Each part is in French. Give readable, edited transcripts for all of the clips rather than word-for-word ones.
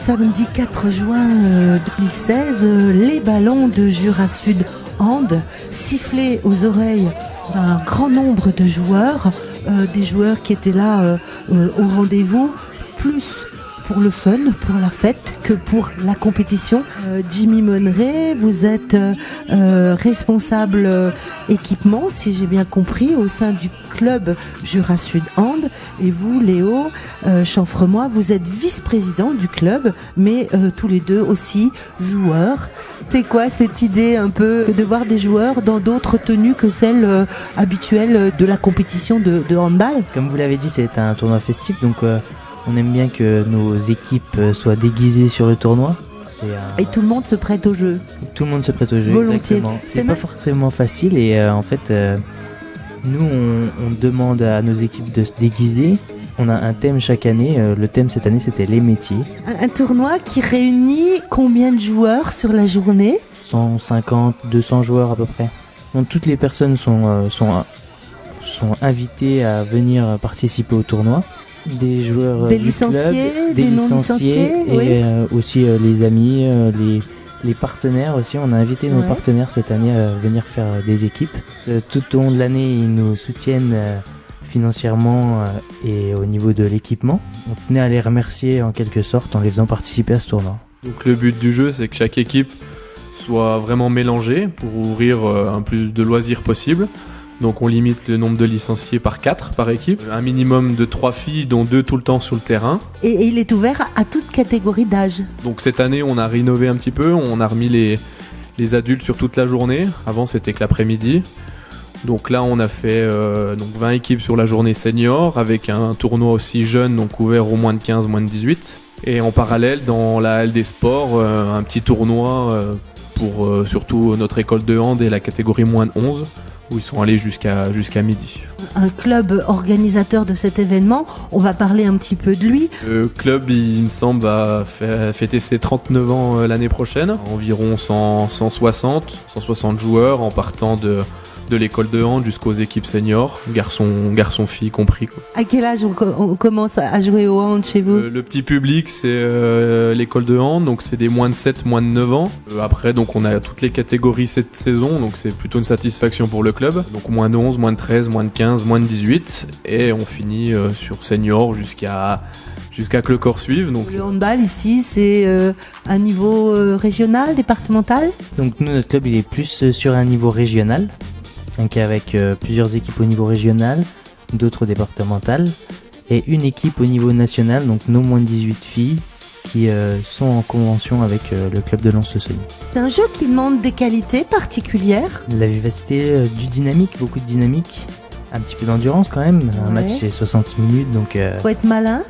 Samedi 4 juin 2016, les ballons de Jura Sud Hand sifflaient aux oreilles d'un grand nombre de joueurs, des joueurs qui étaient là au rendez-vous, plus pour le fun, pour la fête, que pour la compétition. Jimmy Monneret, vous êtes responsable équipement, si j'ai bien compris, au sein du club Jura Sud Hand. Et vous, Léo Chanfremois, vous êtes vice-président du club, mais tous les deux aussi joueurs. C'est quoi cette idée un peu de voir des joueurs dans d'autres tenues que celles habituelles de la compétition de handball? Comme vous l'avez dit, c'est un tournoi festif, donc on aime bien que nos équipes soient déguisées sur le tournoi. Et tout le monde se prête au jeu. Tout le monde se prête au jeu, volontiers. Exactement. C'est pas forcément facile et en fait, nous on demande à nos équipes de se déguiser. On a un thème chaque année. Le thème cette année, c'était les métiers. Un tournoi qui réunit combien de joueurs sur la journée? 150, 200 joueurs à peu près. Donc toutes les personnes sont invitées à venir participer au tournoi. Des joueurs des du licenciés, club, des non-licenciés, et oui. Aussi les amis, les partenaires aussi. On a invité nos partenaires cette année à venir faire des équipes. Tout au long de l'année, ils nous soutiennent financièrement et au niveau de l'équipement. On tenait à les remercier en quelque sorte en les faisant participer à ce tournoi. Donc le but du jeu, c'est que chaque équipe soit vraiment mélangée pour ouvrir un plus de loisirs possible. Donc on limite le nombre de licenciés par 4 par équipe. Un minimum de 3 filles, dont 2 tout le temps sur le terrain. Et il est ouvert à toute catégorie d'âge. Donc cette année, on a rénové un petit peu. On a remis les adultes sur toute la journée. Avant, c'était que l'après-midi. Donc là, on a fait 20 équipes sur la journée senior, avec un tournoi aussi jeune, donc ouvert aux moins de 15, moins de 18. Et en parallèle, dans la halle des sports, un petit tournoi pour surtout notre école de hand et la catégorie moins de 11. Où ils sont allés jusqu'à midi. Un club organisateur de cet événement, on va parler un petit peu de lui. Le club, il me semble, va fêter ses 39 ans l'année prochaine. Environ 160 joueurs en partant de l'école de hand jusqu'aux équipes seniors, garçons, filles compris. Quoi. À quel âge on commence à jouer au hand chez vous? Le petit public, c'est l'école de hand, donc c'est des moins de 7, moins de 9 ans. Après, donc on a toutes les catégories cette saison, donc c'est plutôt une satisfaction pour le club. Donc moins de 11, moins de 13, moins de 15, moins de 18. Et on finit sur senior jusqu'à que le corps suive. Donc le handball ici, c'est un niveau régional, départemental? Donc nous, notre club, il est plus sur un niveau régional. Donc avec plusieurs équipes au niveau régional, d'autres départementales et une équipe au niveau national, donc nos moins de 18 filles qui sont en convention avec le club de Lens-le-Saunier. C'est un jeu qui demande des qualités particulières. La vivacité, du dynamique, beaucoup de dynamique, un petit peu d'endurance quand même. Un match c'est 60 minutes donc... Faut être malin.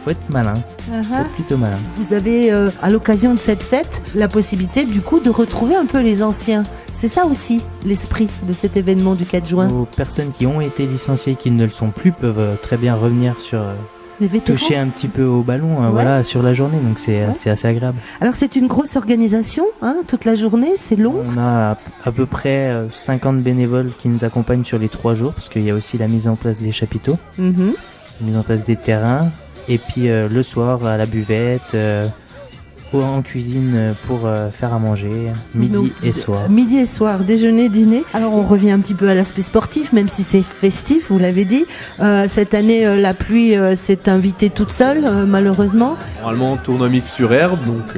Faut être malin, faut être plutôt malin. Vous avez à l'occasion de cette fête la possibilité du coup de retrouver un peu les anciens. C'est ça aussi l'esprit de cet événement du 4 juin. Aux personnes qui ont été licenciées et qui ne le sont plus peuvent très bien revenir sur... toucher un petit peu au ballon voilà, sur la journée, donc c'est assez agréable. Alors c'est une grosse organisation, toute la journée, c'est long. On a à peu près 50 bénévoles qui nous accompagnent sur les 3 jours, parce qu'il y a aussi la mise en place des chapiteaux, la mise en place des terrains, et puis le soir à la buvette, en cuisine pour faire à manger, midi et soir. Midi et soir, déjeuner, dîner. Alors on revient un petit peu à l'aspect sportif, même si c'est festif, vous l'avez dit. Cette année, la pluie s'est invitée toute seule, malheureusement. Normalement, tournoi mix sur herbe, donc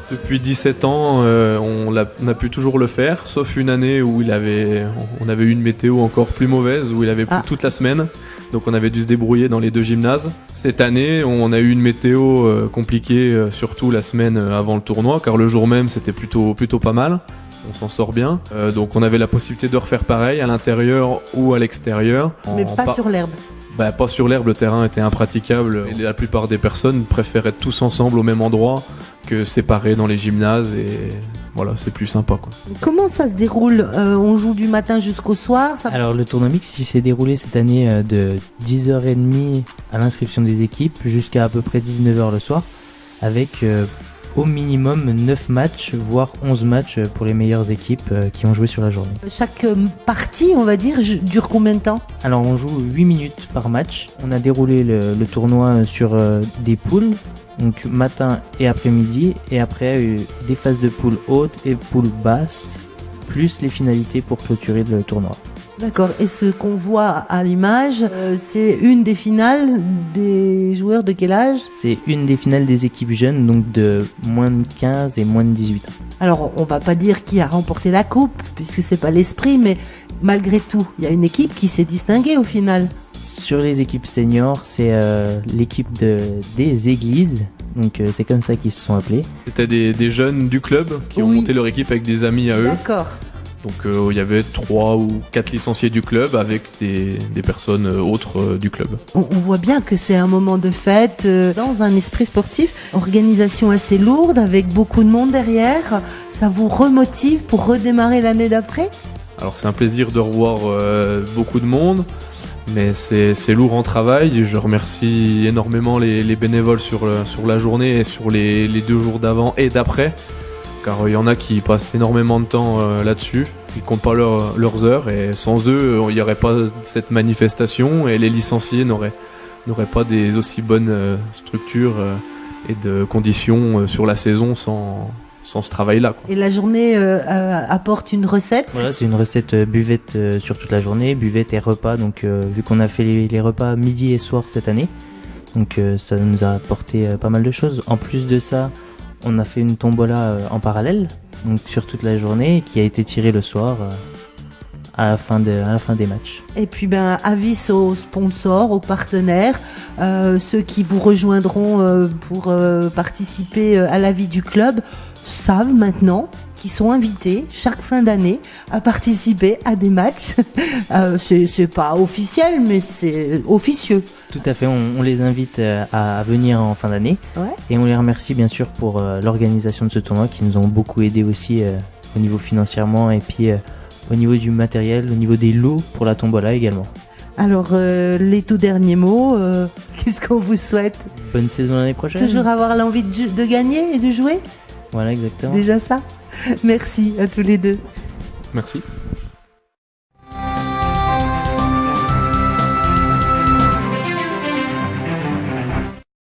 depuis 17 ans, on a pu toujours le faire, sauf une année où on avait eu une météo encore plus mauvaise, où il avait plu toute la semaine. Donc on avait dû se débrouiller dans les 2 gymnases. Cette année, on a eu une météo compliquée, surtout la semaine avant le tournoi, car le jour même, c'était plutôt pas mal. On s'en sort bien. Donc on avait la possibilité de refaire pareil à l'intérieur ou à l'extérieur. Mais pas sur l'herbe. Pas sur l'herbe, le terrain était impraticable. Et la plupart des personnes préféraient être tous ensemble au même endroit que séparés dans les gymnases. Et voilà, c'est plus sympa, quoi. Comment ça se déroule? On joue du matin jusqu'au soir? Alors le tournoi mix, il s'est déroulé cette année de 10h30 à l'inscription des équipes jusqu'à peu près 19h le soir, avec au minimum 9 matchs, voire 11 matchs pour les meilleures équipes qui ont joué sur la journée. Chaque partie, on va dire, dure combien de temps? Alors on joue 8 minutes par match. On a déroulé le tournoi sur des poules donc matin et après-midi, et après des phases de poule haute et poule basse, plus les finalités pour clôturer le tournoi. D'accord, et ce qu'on voit à l'image, c'est une des finales des joueurs de quel âge ? C'est une des finales des équipes jeunes, donc de moins de 15 et moins de 18 ans. Alors, on va pas dire qui a remporté la coupe, puisque c'est pas l'esprit, mais malgré tout, il y a une équipe qui s'est distinguée au final. Sur les équipes seniors, c'est l'équipe des églises, donc c'est comme ça qu'ils se sont appelés. C'était des jeunes du club qui ont monté leur équipe avec des amis à eux. D'accord. Donc il y avait 3 ou 4 licenciés du club avec des personnes autres du club. On voit bien que c'est un moment de fête dans un esprit sportif, organisation assez lourde avec beaucoup de monde derrière. Ça vous remotive pour redémarrer l'année d'après ? Alors c'est un plaisir de revoir beaucoup de monde, mais c'est lourd en travail. Je remercie énormément les bénévoles sur la journée et sur les 2 jours d'avant et d'après. Car il y en a qui passent énormément de temps là-dessus, ils comptent pas leurs heures, et sans eux, il n'y aurait pas cette manifestation, et les licenciés n'auraient pas des aussi bonnes structures et de conditions sur la saison sans ce travail-là, quoi. Et la journée apporte une recette ? Voilà, c'est une recette buvette sur toute la journée, buvette et repas, donc vu qu'on a fait les repas midi et soir cette année, donc ça nous a apporté pas mal de choses. En plus de ça, on a fait une tombola en parallèle, donc sur toute la journée, qui a été tirée le soir à la fin des matchs. Et puis avis aux sponsors, aux partenaires, ceux qui vous rejoindront pour participer à la vie du club, savent maintenant qu'ils sont invités chaque fin d'année à participer à des matchs. C'est pas officiel, mais c'est officieux. Tout à fait, on les invite à venir en fin d'année. Ouais. Et on les remercie bien sûr pour l'organisation de ce tournoi, qui nous ont beaucoup aidé aussi au niveau financièrement, et puis au niveau du matériel, au niveau des lots pour la tombola également. Alors, les tout derniers mots, qu'est-ce qu'on vous souhaite ? Bonne saison l'année prochaine. Toujours avoir l'envie de gagner et de jouer ? Voilà, exactement. Déjà ça ? Merci à tous les deux. Merci.